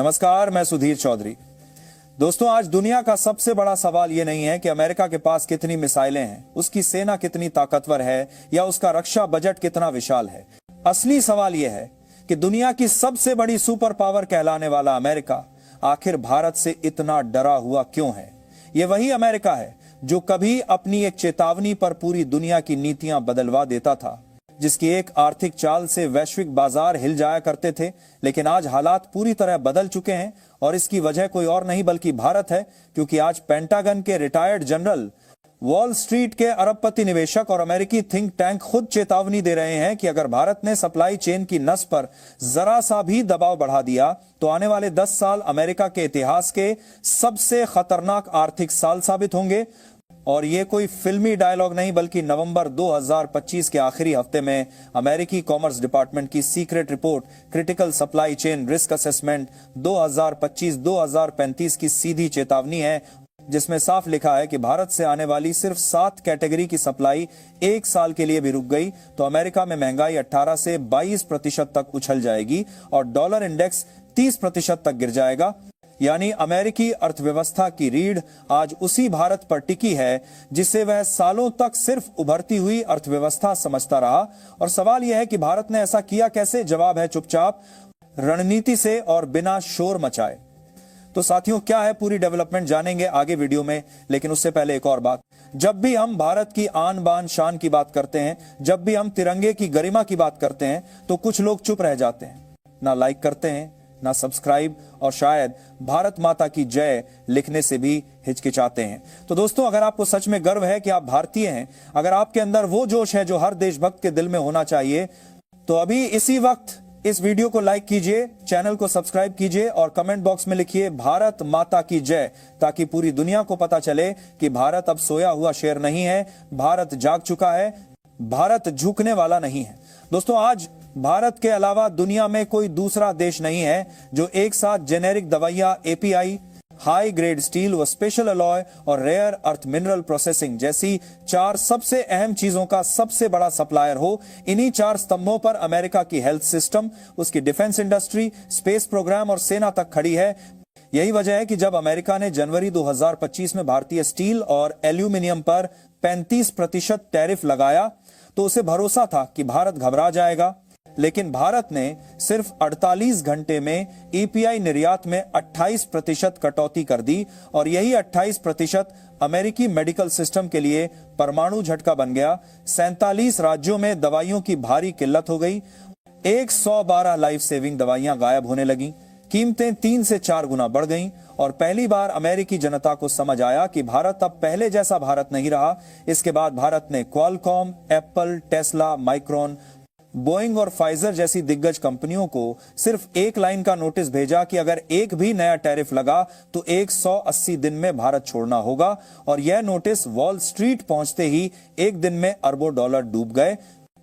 नमस्कार, मैं सुधीर चौधरी। दोस्तों, आज दुनिया का सबसे बड़ा सवाल यह नहीं है कि अमेरिका के पास कितनी मिसाइलें हैं, उसकी सेना कितनी ताकतवर है या उसका रक्षा बजट कितना विशाल है। असली सवाल यह है कि दुनिया की सबसे बड़ी सुपर पावर कहलाने वाला अमेरिका आखिर भारत से इतना डरा हुआ क्यों है। यह वही अमेरिका है जो कभी अपनी एक चेतावनी पर पूरी दुनिया की नीतियां बदलवा देता था, जिसकी एक आर्थिक चाल से वैश्विक बाजार हिल जाया करते थे। लेकिन आज हालात पूरी तरह बदल चुके हैं और इसकी वजह कोई और नहीं बल्कि भारत है, क्योंकि आज पेंटागन के रिटायर्ड जनरल, वॉल स्ट्रीट के अरबपति निवेशक और अमेरिकी थिंक टैंक खुद चेतावनी दे रहे हैं कि अगर भारत ने सप्लाई चेन की नस पर जरा सा भी दबाव बढ़ा दिया तो आने वाले 10 साल अमेरिका के इतिहास के सबसे खतरनाक आर्थिक साल साबित होंगे। और ये कोई फिल्मी डायलॉग नहीं बल्कि नवंबर 2025 के आखिरी हफ्ते में अमेरिकी कॉमर्स डिपार्टमेंट की secret report critical supply chain risk assessment 2025-2035 की सीधी चेतावनी है, जिसमें साफ लिखा है कि भारत से आने वाली सिर्फ 7 कैटेगरी की सप्लाई एक साल के लिए भी रुक गई तो अमेरिका में महंगाई 18 से 22% तक उछल जाएगी और डॉलर इंडेक्स 30% तक गिर जाएगा। यानी अमेरिकी अर्थव्यवस्था की रीढ़ आज उसी भारत पर टिकी है जिसे वह सालों तक सिर्फ उभरती हुई अर्थव्यवस्था समझता रहा। और सवाल यह है कि भारत ने ऐसा किया कैसे। जवाब है चुपचाप, रणनीति से और बिना शोर मचाए। तो साथियों, क्या है पूरी डेवलपमेंट जानेंगे आगे वीडियो में, लेकिन उससे पहले एक और बात। जब भी हम भारत की आन बान शान की बात करते हैं, जब भी हम तिरंगे की गरिमा की बात करते हैं, तो कुछ लोग चुप रह जाते हैं, ना लाइक करते हैं, ना सब्सक्राइब, और शायद भारत माता की जय लिखने से भी हिचकिचाते हैं। तो दोस्तों, अगर आपको सच में गर्व है कि आप भारतीय हैं, अगर आपके अंदर वो जोश है जो हर देशभक्त के दिल में होना चाहिए, तो अभी इसी वक्त इस वीडियो को लाइक कीजिए, चैनल को सब्सक्राइब कीजिए और कमेंट बॉक्स में लिखिए भारत माता की जय, ताकि पूरी दुनिया को पता चले कि भारत अब सोया हुआ शेर नहीं है, भारत जाग चुका है, भारत झुकने वाला नहीं है। दोस्तों, आज भारत के अलावा दुनिया में कोई दूसरा देश नहीं है जो एक साथ जेनेरिक दवाइयां, एपीआई, हाई ग्रेड स्टील व स्पेशल अलॉय और रेयर अर्थ मिनरल प्रोसेसिंग जैसी 4 सबसे अहम चीजों का सबसे बड़ा सप्लायर हो। इन्हीं 4 स्तंभों पर अमेरिका की हेल्थ सिस्टम, उसकी डिफेंस इंडस्ट्री, स्पेस प्रोग्राम और सेना तक खड़ी है। यही वजह है कि जब अमेरिका ने जनवरी 2025 में भारतीय स्टील और एल्यूमिनियम पर 35% टैरिफ लगाया तो उसे भरोसा था कि भारत घबरा जाएगा। लेकिन भारत ने सिर्फ 48 घंटे में एपीआई निर्यात में 28% कटौती कर दी और यही 28% अमेरिकी मेडिकल सिस्टम के लिए परमाणु झटका बन गया। 47 राज्यों में दवाइयों की भारी किल्लत हो गई, 112 लाइफ सेविंग दवाइयां गायब होने लगी, कीमतें 3 से 4 गुना बढ़ गईं और पहली बार अमेरिकी जनता को समझ आया कि भारत अब पहले जैसा भारत नहीं रहा। इसके बाद भारत ने Qualcomm, Apple, Tesla, micron, Boeing और फाइजर जैसी दिग्गज कंपनियों को सिर्फ एक लाइन का नोटिस भेजा कि अगर एक भी नया टैरिफ लगा तो 180 दिन में भारत छोड़ना होगा। और यह नोटिस वॉल स्ट्रीट पहुंचते ही एक दिन में अरबों डॉलर डूब गए।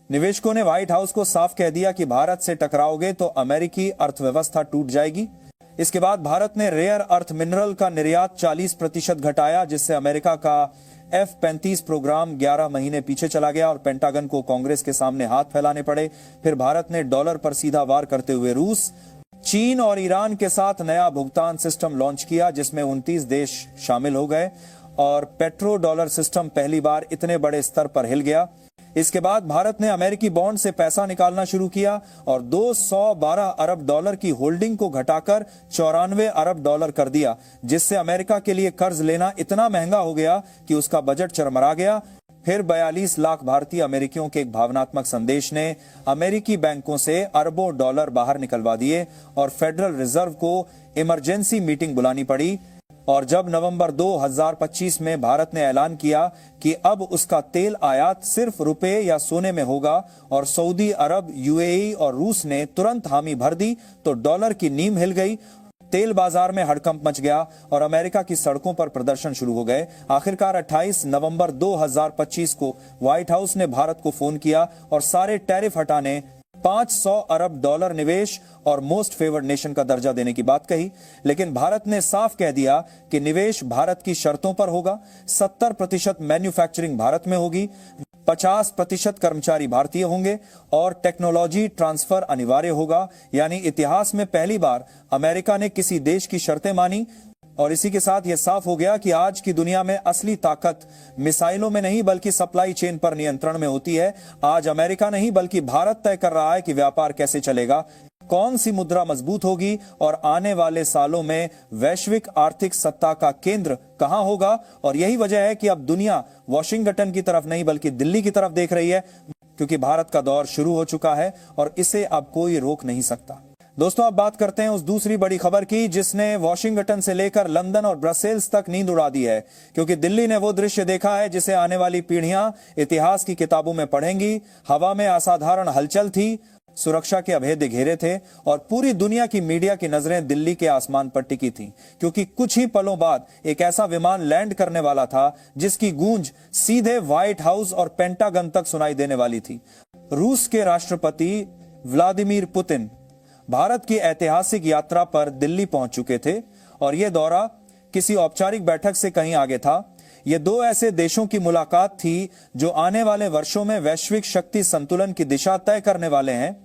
निवेशकों ने व्हाइट हाउस को साफ कह दिया कि भारत से टकराओगे तो अमेरिकी अर्थव्यवस्था टूट जाएगी। इसके बाद भारत ने रेयर अर्थ मिनरल का निर्यात 40% घटाया, जिससे अमेरिका का F-35 प्रोग्राम 11 महीने पीछे चला गया और पेंटागन को कांग्रेस के सामने हाथ फैलाने पड़े। फिर भारत ने डॉलर पर सीधा वार करते हुए रूस, चीन और ईरान के साथ नया भुगतान सिस्टम लॉन्च किया, जिसमें 29 देश शामिल हो गए और पेट्रो डॉलर सिस्टम पहली बार इतने बड़े स्तर पर हिल गया। इसके बाद भारत ने अमेरिकी बॉन्ड से पैसा निकालना शुरू किया और 212 अरब डॉलर की होल्डिंग को घटाकर 94 अरब डॉलर कर दिया, जिससे अमेरिका के लिए कर्ज लेना इतना महंगा हो गया कि उसका बजट चरमरा गया। फिर 42 लाख भारतीय अमेरिकियों के एक भावनात्मक संदेश ने अमेरिकी बैंकों से अरबों डॉलर बाहर निकलवा दिए और फेडरल रिजर्व को इमरजेंसी मीटिंग बुलानी पड़ी। और जब नवंबर 2025 में भारत ने ऐलान किया कि अब उसका तेल आयात सिर्फ रुपए या सोने में होगा और सऊदी अरब, यूएई और रूस ने तुरंत हामी भर दी, तो डॉलर की नींव हिल गई, तेल बाजार में हड़कंप मच गया और अमेरिका की सड़कों पर प्रदर्शन शुरू हो गए। आखिरकार 28 नवंबर 2025 को व्हाइट हाउस ने भारत को फोन किया और सारे टैरिफ हटाने, 500 अरब डॉलर निवेश और मोस्ट फेवर्ड नेशन का दर्जा देने की बात कही। लेकिन भारत ने साफ कह दिया कि निवेश भारत की शर्तों पर होगा, 70% मैन्युफैक्चरिंग भारत में होगी, 50% कर्मचारी भारतीय होंगे और टेक्नोलॉजी ट्रांसफर अनिवार्य होगा। यानी इतिहास में पहली बार अमेरिका ने किसी देश की शर्तें मानी और इसी के साथ यह साफ हो गया कि आज की दुनिया में असली ताकत मिसाइलों में नहीं बल्कि सप्लाई चेन पर नियंत्रण में होती है। आज अमेरिका नहीं बल्कि भारत तय कर रहा है कि व्यापार कैसे चलेगा, कौन सी मुद्रा मजबूत होगी और आने वाले सालों में वैश्विक आर्थिक सत्ता का केंद्र कहां होगा। और यही वजह है कि अब दुनिया वॉशिंगटन की तरफ नहीं बल्कि दिल्ली की तरफ देख रही है, क्योंकि भारत का दौर शुरू हो चुका है और इसे अब कोई रोक नहीं सकता। दोस्तों, अब बात करते हैं उस दूसरी बड़ी खबर की जिसने वॉशिंगटन से लेकर लंदन और ब्रसेल्स तक नींद उड़ा दी है, क्योंकि दिल्ली ने वो दृश्य देखा है जिसे आने वाली पीढ़ियां इतिहास की किताबों में पढ़ेंगी। हवा में असाधारण हलचल थी, सुरक्षा के अभेद्य घेरे थे और पूरी दुनिया की मीडिया की नजरें दिल्ली के आसमान पर टिकी थीं, क्योंकि कुछ ही पलों बाद एक ऐसा विमान लैंड करने वाला था जिसकी गूंज सीधे व्हाइट हाउस और पेंटागन तक सुनाई देने वाली थी। रूस के राष्ट्रपति व्लादिमीर पुतिन भारत की ऐतिहासिक यात्रा पर दिल्ली पहुंच चुके थे और यह दौरा किसी औपचारिक बैठक से कहीं आगे था। ये दो ऐसे देशों की मुलाकात थी जो आने वाले वर्षों में वैश्विक शक्ति संतुलन की दिशा तय करने वाले हैं।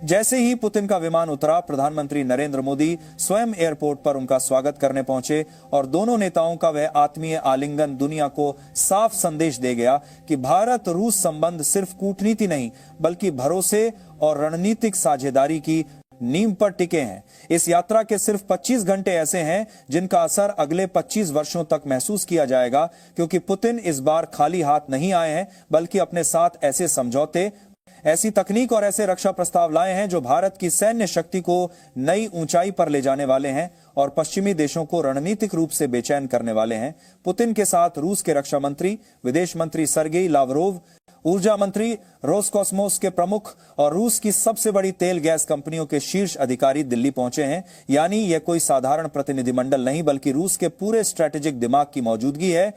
जैसे ही पुतिन का विमान उतरा, प्रधानमंत्री नरेंद्र मोदी स्वयं एयरपोर्ट पर उनका स्वागत करने पहुंचे और दोनों नेताओं का वह आत्मीय आलिंगन दुनिया को साफ संदेश दे गया कि भारत रूस संबंध सिर्फ कूटनीति नहीं बल्कि भरोसे और रणनीतिक साझेदारी की नींव पर टिके हैं। इस यात्रा के सिर्फ 25 घंटे ऐसे हैं जिनका असर अगले 25 वर्षों तक महसूस किया जाएगा, क्योंकि पुतिन इस बार खाली हाथ नहीं आए हैं बल्कि अपने साथ ऐसे समझौते, ऐसी तकनीक और ऐसे रक्षा प्रस्ताव लाए हैं जो भारत की सैन्य शक्ति को नई ऊंचाई पर ले जाने वाले हैं और पश्चिमी देशों को रणनीतिक रूप से बेचैन करने वाले हैं। पुतिन के साथ रूस के रक्षा मंत्री, विदेश मंत्री सर्गेई लावरोव, ऊर्जा मंत्री रोसकॉस्मोस के प्रमुख और रूस की सबसे बड़ी तेल गैस कंपनियों के शीर्ष अधिकारी दिल्ली पहुंचे हैं। यानी यह कोई साधारण प्रतिनिधिमंडल नहीं बल्कि रूस के पूरे स्ट्रैटेजिक दिमाग की मौजूदगी है।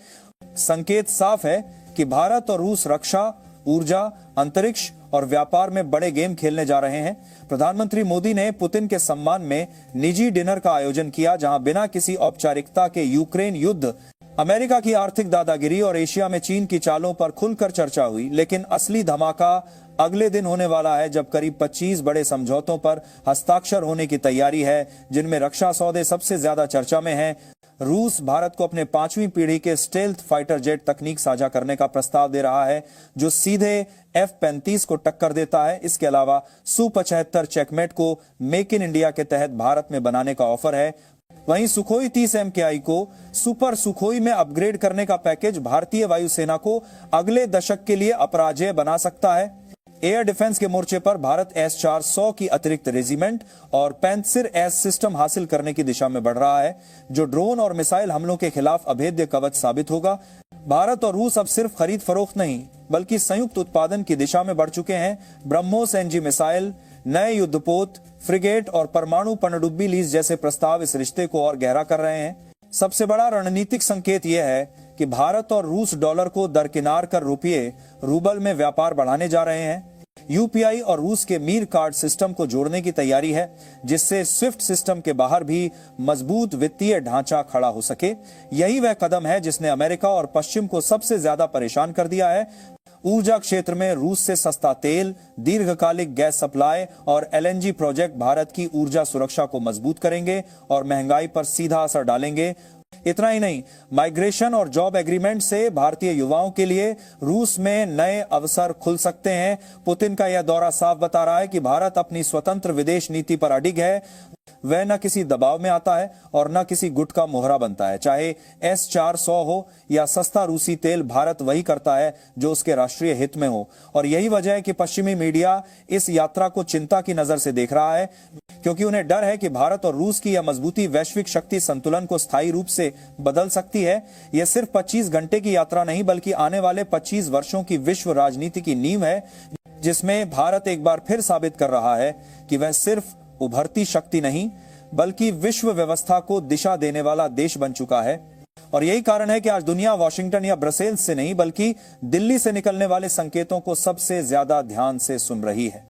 संकेत साफ है कि भारत और रूस रक्षा, ऊर्जा, अंतरिक्ष और व्यापार में बड़े गेम खेलने जा रहे हैं। प्रधानमंत्री मोदी ने पुतिन के सम्मान में निजी डिनर का आयोजन किया, जहां बिना किसी औपचारिकता के यूक्रेन युद्ध, अमेरिका की आर्थिक दादागिरी और एशिया में चीन की चालों पर खुलकर चर्चा हुई। लेकिन असली धमाका अगले दिन होने वाला है, जब करीब 25 बड़े समझौतों पर हस्ताक्षर होने की तैयारी है, जिनमें रक्षा सौदे सबसे ज्यादा चर्चा में हैं। रूस भारत को अपने 5वीं पीढ़ी के स्टेल्थ फाइटर जेट तकनीक साझा करने का प्रस्ताव दे रहा है, जो सीधे F-35 को टक्कर देता है। इसके अलावा Su-75 चेकमेट को मेक इन इंडिया के तहत भारत में बनाने का ऑफर है। वहीं सुखोई 30 MKI को सुपर सुखोई में अपग्रेड करने का पैकेज भारतीय वायुसेना को अगले दशक के लिए अपराजेय बना सकता है। एयर डिफेंस के मोर्चे पर भारत S-400 की अतिरिक्त रेजिमेंट और पैंथर एस सिस्टम हासिल करने की दिशा में बढ़ रहा है, जो ड्रोन और मिसाइल हमलों के खिलाफ अभेद्य कवच साबित होगा। भारत और रूस अब सिर्फ खरीद फरोख्त नहीं बल्कि संयुक्त उत्पादन की दिशा में बढ़ चुके हैं। ब्रह्मोस NG मिसाइल, नए युद्धपोत, फ्रिगेट और परमाणु पनडुब्बी लीज जैसे प्रस्ताव इस रिश्ते को और गहरा कर रहे हैं। सबसे बड़ा रणनीतिक संकेत यह है कि भारत और रूस डॉलर को दरकिनार कर रुपये रूबल में व्यापार बढ़ाने जा रहे हैं। UPI और रूस के मीर कार्ड सिस्टम को जोड़ने की तैयारी है, जिससे स्विफ्ट सिस्टम के बाहर भी मजबूत वित्तीय ढांचा खड़ा हो सके। यही वह कदम है जिसने अमेरिका और पश्चिम को सबसे ज्यादा परेशान कर दिया है। ऊर्जा क्षेत्र में रूस से सस्ता तेल, दीर्घकालिक गैस सप्लाई और LNG प्रोजेक्ट भारत की ऊर्जा सुरक्षा को मजबूत करेंगे और महंगाई पर सीधा असर डालेंगे। इतना ही नहीं, माइग्रेशन और जॉब एग्रीमेंट से भारतीय युवाओं के लिए रूस में नए अवसर खुल सकते हैं। पुतिन का यह दौरा साफ बता रहा है कि भारत अपनी स्वतंत्र विदेश नीति पर अडिग है। वह न किसी दबाव में आता है और न किसी गुट का मोहरा बनता है। चाहे S-400 हो या सस्ता रूसी तेल, भारत वही करता है जो उसके राष्ट्रीय हित में हो। और यही वजह है कि पश्चिमी मीडिया इस यात्रा को चिंता की नजर से देख रहा है, क्योंकि उन्हें डर है कि भारत और रूस की यह मजबूती वैश्विक शक्ति संतुलन को स्थायी रूप से बदल सकती है। यह सिर्फ 25 घंटे की यात्रा नहीं बल्कि आने वाले 25 वर्षों की विश्व राजनीति की नींव है, जिसमें भारत एक बार फिर साबित कर रहा है कि वह सिर्फ उभरती शक्ति नहीं बल्कि विश्व व्यवस्था को दिशा देने वाला देश बन चुका है। और यही कारण है कि आज दुनिया वॉशिंगटन या ब्रसेल्स से नहीं बल्कि दिल्ली से निकलने वाले संकेतों को सबसे ज्यादा ध्यान से सुन रही है।